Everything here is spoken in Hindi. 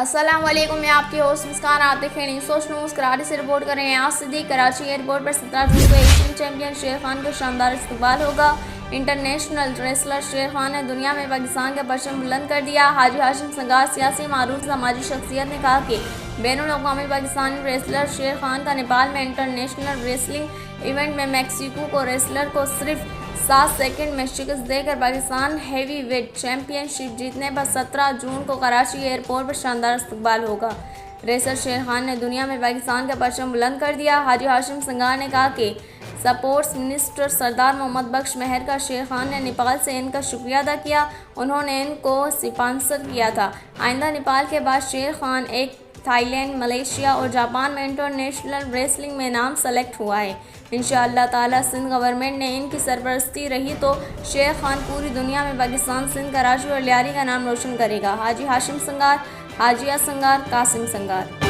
अस्सलाम वालेकुम, मैं आपकी होस्ट मुस्कान। आप देख रहे हैं सोच न्यूज़। कराची से रिपोर्ट कर रहे हैं आज सिद्दीक। कराची एयरपोर्ट पर 17 जून को एशियन चैंपियन शेर खान का शानदार इस्तकबाल होगा। इंटरनेशनल रेसलर शेर खान ने दुनिया में पाकिस्तान का परचम बुलंद कर दिया। हाजी हाशिम संगार सियासी मारूफ समाजी शख्सियत ने कहा कि बैनुल-अक़वामी पाकिस्तानी रेसलर शेर खान का नेपाल में इंटरनेशनल रेसलिंग इवेंट में मैक्सिको को रेसलर को सिर्फ 7 सेकंड में शिकस्त देकर पाकिस्तान हैवी वेट चैंपियनशिप जीतने पर 17 जून को कराची एयरपोर्ट पर शानदार इस्तकबाल होगा। रेसलर शेर खान ने दुनिया में पाकिस्तान का परचम बुलंद कर दिया। हाजी हाशिम संगार ने कहा कि स्पोर्ट्स मिनिस्टर सरदार मोहम्मद बख्श मेहर का शेर खान ने नेपाल से इनका शुक्रिया अदा किया। उन्होंने इनको स्पॉन्सर किया था। आइंदा नेपाल के बाद शेर खान एक थाईलैंड, मलेशिया और जापान में इंटरनेशनल रेसलिंग में नाम सेलेक्ट हुआ है। इंशाअल्लाह ताला सिंध गवर्नमेंट ने इनकी सरपरस्ती रही तो शेर खान पूरी दुनिया में पाकिस्तान, सिंध, कराची और लियारी का नाम रोशन करेगा। हाजी हाशिम संगार, हाजिया संगार, कासिम संगार।